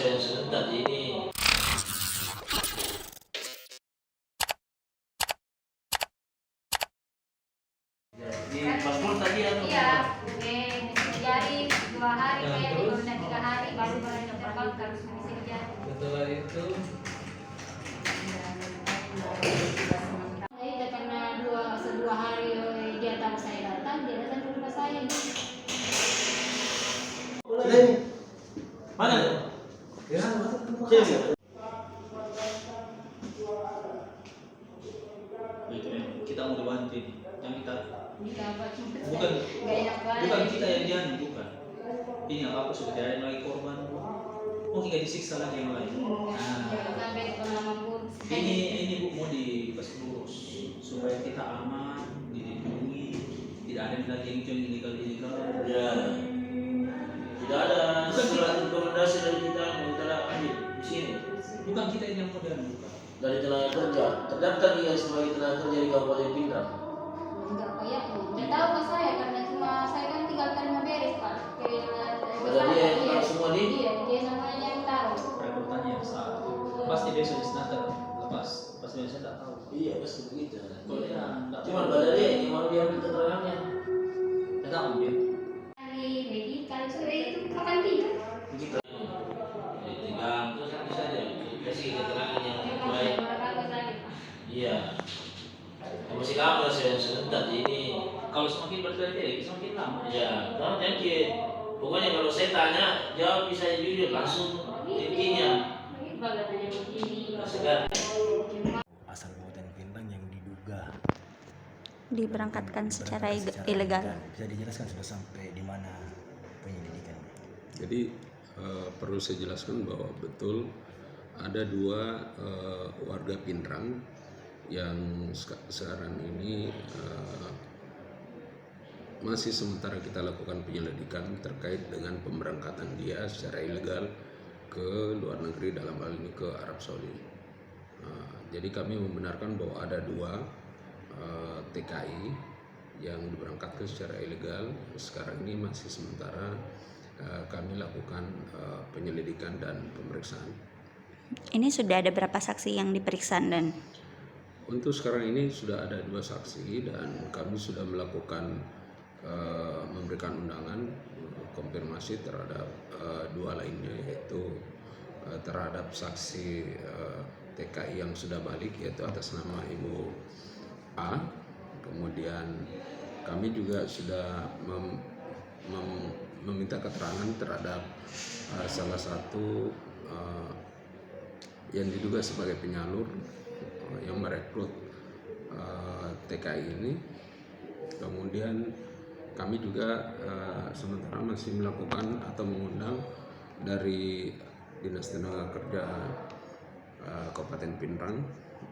saya sebentar ini. Di paspor tadi atau iya, bisa dijari 2 hari kayak di 3 hari baru boleh diterbangkan bisa dijari. Setelah itu Jadi karena 2 hari dia tahu saya datang, dia datang ke rumah saya. mana? ya Sini. Kita mau dibantu ini. Yang kita bukan kita yang dianu, bukan. Ini apa sudah tidak ada lagi korban. Oh, kita disiksa lagi yang lain. Ini Bu mau dikasih lurus supaya kita aman, dilindungi, tidak ada lagi yang illegal. Ya. Tidak ada surat rekomendasi dari kita yang telah ambil di sini. Bukan kita ini yang modern, bukan. Dari tenaga kerja, terdaftar dia sebagai tenaga kerja di Kabupaten Pindrang. Enggak kayak tidak tahu Pak saya karena cuma saya kan tinggal terima beres Pak. Pada dia yang tahu semua di? Iya, dia semuanya yang tahu. Rekrutannya yang salah. Pasti besok di Senator lepas. Pasti besok tidak tahu. Iya pasti begitu. Kalau dia cuma pada dia yang mau diambil keterangannya. Kita ambil. Hari medical sore itu kapan tidur? Begitu. Tinggal terus nanti saja kasih keterangan yang baik. Iya. Masih lama saya sebentar ini. Kalau semakin bertele semakin lama. Ya, nah, jadi pokoknya kalau saya tanya jawab bisa jujur langsung intinya. Segar. Asal Kabupaten Pindrang yang diduga diberangkatkan secara ilegal. Bisa dijelaskan sudah sampai di mana penyelidikan? Jadi perlu saya jelaskan bahwa betul ada 2 warga Pindrang yang sekarang ini masih sementara kita lakukan penyelidikan terkait dengan pemberangkatan dia secara ilegal ke luar negeri, dalam hal ini ke Arab Saudi. Jadi kami membenarkan bahwa ada 2 TKI yang diberangkatkan secara ilegal. Sekarang ini masih sementara kami lakukan penyelidikan dan pemeriksaan. Ini sudah ada berapa saksi yang diperiksa dan untuk sekarang ini sudah ada 2 saksi dan kami sudah melakukan memberikan undangan konfirmasi terhadap 2 lainnya, yaitu terhadap saksi TKI yang sudah balik yaitu atas nama Ibu A. Kemudian kami juga sudah meminta keterangan terhadap salah satu yang diduga sebagai penyalur yang merekrut TKI ini. Kemudian kami juga sementara masih melakukan atau mengundang dari Dinas Tenaga Kerja Kabupaten Pindrang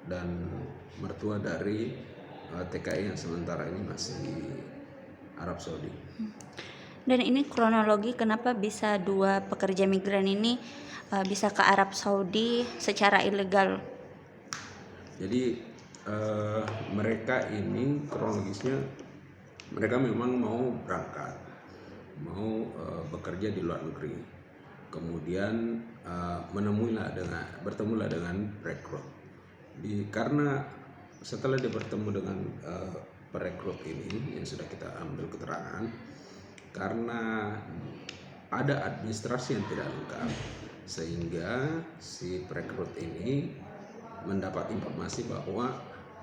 dan mertua dari TKI yang sementara ini masih di Arab Saudi. Dan ini kronologi kenapa bisa 2 pekerja migran ini bisa ke Arab Saudi secara ilegal? Jadi mereka ini kronologisnya mereka memang mau berangkat, mau bekerja di luar negeri. Kemudian bertemulah dengan rekrut. Karena setelah dia bertemu dengan perekrut ini yang sudah kita ambil keterangan, karena ada administrasi yang tidak lengkap, sehingga si perekrut ini mendapat informasi bahwa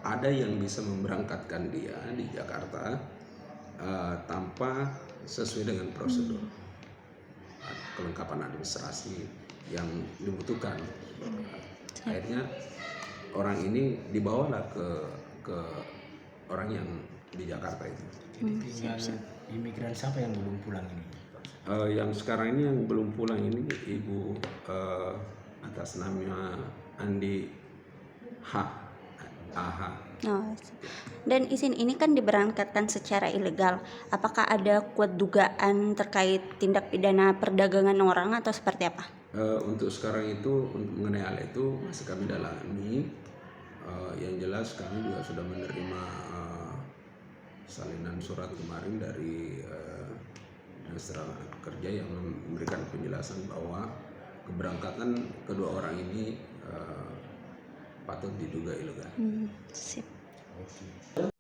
ada yang bisa memberangkatkan dia di Jakarta tanpa sesuai dengan prosedur kelengkapan administrasi yang dibutuhkan. Akhirnya orang ini dibawalah ke orang yang di Jakarta itu. Jadi imigran siapa yang belum pulang ini? Yang sekarang ini yang belum pulang ini Ibu atas nama Andi AH. Oh. Dan izin ini kan diberangkatkan secara ilegal. Apakah ada kuat dugaan terkait tindak pidana perdagangan orang atau seperti apa? Untuk sekarang itu mengenai hal itu masih kami dalami. Yang jelas kami juga sudah menerima salinan surat kemarin dari Dinas Tenaga Kerja yang memberikan penjelasan bahwa keberangkatan kedua orang ini patut diduga ilegal. Sip. Oke.